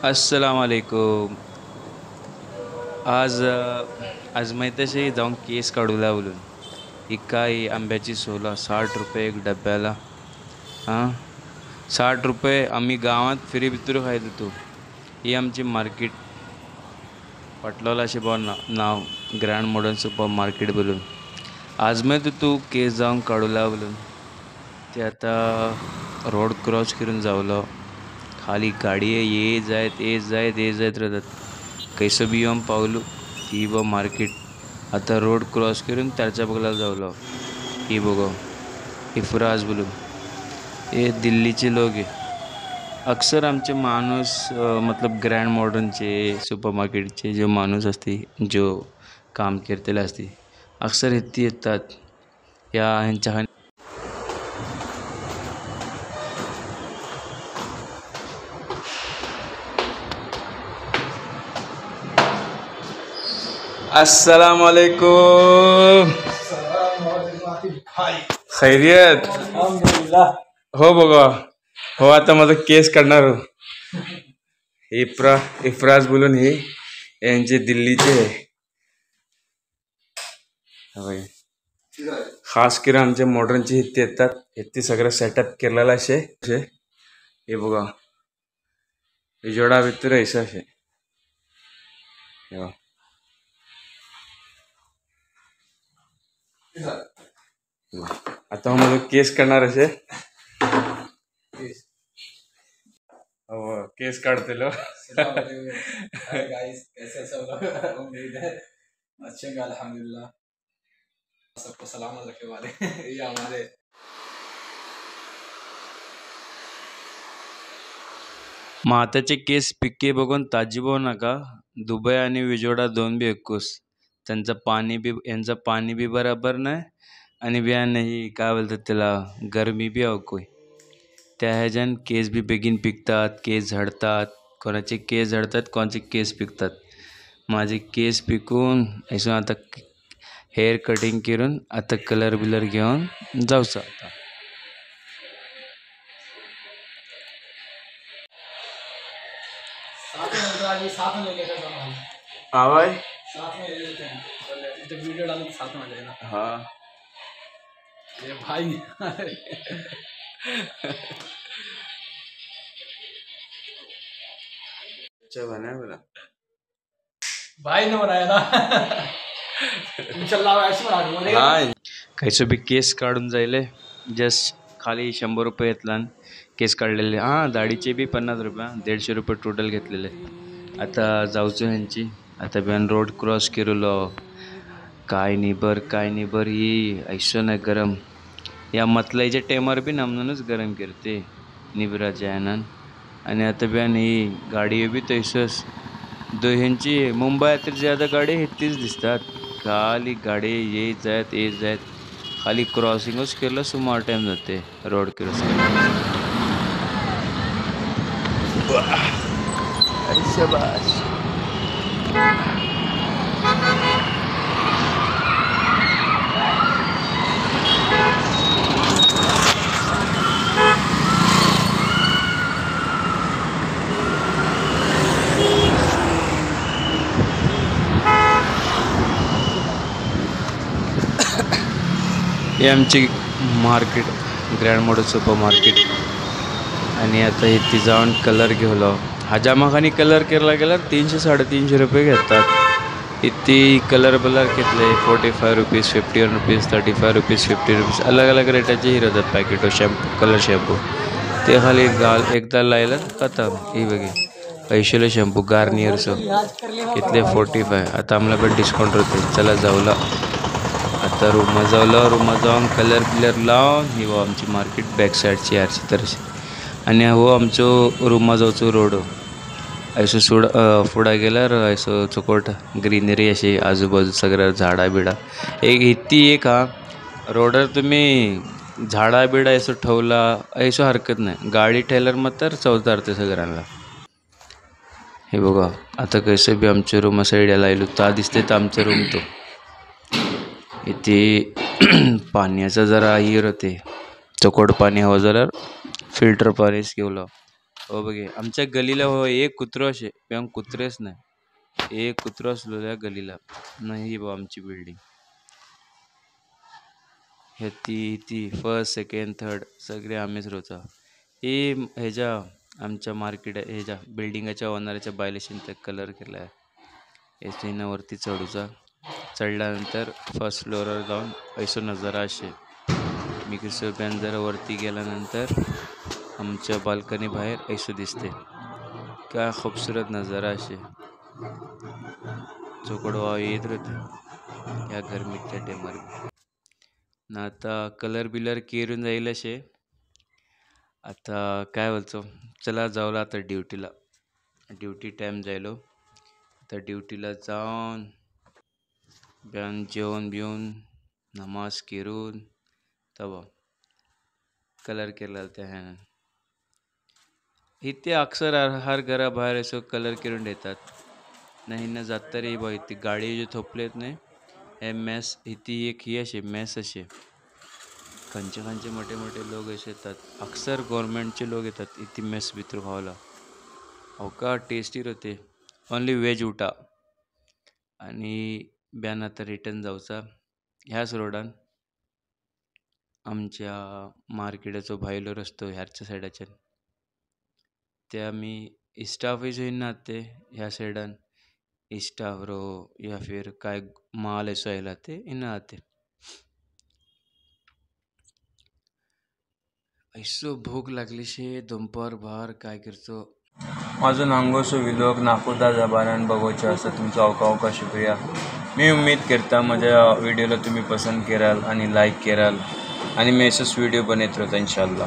अस्सलाम वालेकुम. आज माहीत अशी जाऊन केस काढूला बोलून ही काय आंब्याची सोला 60 रुपये एक डब्याला. हां, 60 रुपये. आम्ही गावात फिरी भितरू खायत होतो. ही आमची मार्केट पटलोला असे बॉ नाव ग्रँड मॉडर्न सुपर मार्केट बोलून. आज माहीत तू केस जाऊन काढूला बोलून ते आता रोड क्रॉस करून जावलो. खाली गाडी ये जायत राहतात. कैसं बी येऊन पावलो ही व मार्केट. आता रोड क्रॉस करून त्याच्या बगलाला जावलो. ही बघो ही फुराज बोलून हे दिल्लीचे लोक आहे. अक्सर आमचे माणूस मतलब ग्रँड मॉडर्नचे सुपर मार्केटचे जे माणूस असते जो काम करतेले असते अक्सर इथे येतात या ह्यांच्या. अस्सलाम वालेकुम. खैरियत. हो बघा. हो आता माझा केस काढणार हो. इफ्राज बोलून ही यांचे दिल्लीचे आहे. होय. खास करून आमच्या मॉडर्नचे इथे येतात. इथे सगळं सेटअप केलेला असे हे बघा जोडा भितर ऐसा असे. आता माझा केस करणार असे. हो केस काढतेलो. गाइस कैसे सब लोग उम्मीद है अच्छे होंगे अल्हम्दुलिल्लाह सबको सलामत रखे वाले ये हमारे माताचे केस पिके बघून ताजीब होऊ नका. दुबई आणि विजोडा दोन बी एकूस. त्यांचं पाणी बी यांचं पाणी बी बरोबर नाही आणि बिया नाही काय बोलतात त्याला गरमी बी अवकोय. त्या ह्याच्यान केस बी बेगीन पिकतात, केस झडतात. कोणाचे केस झडतात, कोणाचे केस पिकतात. माझे केस पिकून ऐसून आता हेअर कटिंग करून आता कलर बिलर घेऊन जाऊचं आता. साथ में ले लेकर सामान आवाज साथ में ले लेते हैं तो वीडियो डालो तो साथ में आ जाएगा. हाँ ये भाई अच्छा बना बोला भाई ने बनाया ना इंशाल्लाह ऐसे बना दूंगा. हा कैसं बी केस काढून जायले. जस्ट खाली 100 रुपये घेतला केस काढलेले. हां दाढीचे बी 50 रुपये. 150 रुपये टोटल घेतलेले. आता जाऊचो ह्यांची. आता बियान रोड क्रॉस केलेलो. काय नाही बर ही ऐसो नाही गरम या मतलाईच्या टेमर बी नमनूनच गरम करते निबराच्या यानं. आणि आता बियान ही गाडी बी तैसंच दो ह्यांची मुंबईत तर ज्यादा गाडी हेतीच दिसतात. खाली गाडी ये जायत खाली क्रॉसिंगच केलं सुमार टाईम जाते रोड क्रॉसिंग. शाबाश. हे आमची market grand modern super market. आणि आता इथे जाऊन कलर घेवलो. हजामाखानी कलर केला गेल्यावर 300-350 रुपये घेतात. इथे कलर घेतले 45 रुपीज, 51 रुपीज, 35 रुपीज, 50 रुपीज अलग अलग रेटाचे ही राहतात पॅकेटो शॅम्पू कलर शॅम्पू. ते खाली एकदा लायलं खतम. ही बघे 80 शॅम्पू गार्नियरचं इथले 45. आता आम्हाला पण डिस्काउंट होते. चला जाऊला आता रूममध्ये जाऊन कलर लावून ही हो आमची मार्केट बॅक साईडची यारची तरची. आणि हो आमचं रूममा जाऊचो रोड ऐसं फुडा गेल्यावर ऐसं चुकोट ग्रीनरी अशी आजूबाजू सगळं झाडा बिडा एक हा रोडवर तुम्ही झाडा बिडा ऐसं ठेवला ऐसं हरकत नाही. गाडी ठेवल्यावर मग तर चौतारते सगळ्यांना. हे बघा आता कसं बी आमच्या रूम साईड यायला येलो ता दिसते तर आमचं रूम तो इथे पाण्याचा जरा हिर होते चकोड पाणी हवं जरा फिल्टर पाणीच घेऊला. हो बघे आमच्या गलीला हो एक कुत्रो असे पण कुत्रेच नाही एक कुत्रो असलो त्या गलीला नाही बा आमची बिल्डिंग हे ती फर्स्ट सेकंड थर्ड सगळे आम्हीच रोचा हे ह्याच्या आमच्या मार्केट ह्याच्या बिल्डिंगाच्या ओनराच्या बायलेशीन ते कलर केला आहे याच्या वरती चढूचा चढल्यानंतर फर्स्ट फ्लोअरवर जाऊन ऐसो नजारा असे मी कसं पॅन जरा वरती गेल्यानंतर आमच्या बाल्कनी बाहेर ऐसो दिसते काय खूबसूरत नजारा असे चोकडवा येत राहते या गरमीच्या टायमार ना आता कलर बिलर केरून जाईल असे आता काय बोलतो चला जाऊला आता ड्युटीला ड्युटी टाईम जायलो तर ड्युटीला जाऊन ब्यान जेवण बिवून नमाज केरून तब कलर केला त्या ह्यानं इथे अक्सर हर घराबाहेर असं कलर करून देतात नाही ना जात तरी बा इथे गाडी जे थोपलेत नाही हे मेस इथे एक ही असे मेस असे खंचे मोठे मोठे लोक असे येतात अक्सर गव्हर्नमेंटचे लोक येतात इथे मेस भितर खावायला हो का टेस्टी होते ओनली व्हेज उठा आणि ब्यान आता रिटर्न जाऊचा ह्याच रोडान आमच्या मार्केटाचो भायलो रस्तो ह्याच्या सायडाच्यान ते आम्ही इस्टाफच होईन ना ते ह्या सायडान इस्टाफ रो या फिर काय माल असो आयला ते इना आते ऐसो भूक लागली शे दुपार भार काय करतो अजून हांगोसो विलोक नाखुदा जबानान बघूचे असं तुमचा अवका शुक्रिया मी उम्मीद करता माझ्या व्हिडिओला तुम्ही पसंत कराल आणि लाईक कराल आणि मी असेच व्हिडिओ बनवत राहतो इंशाल्लाह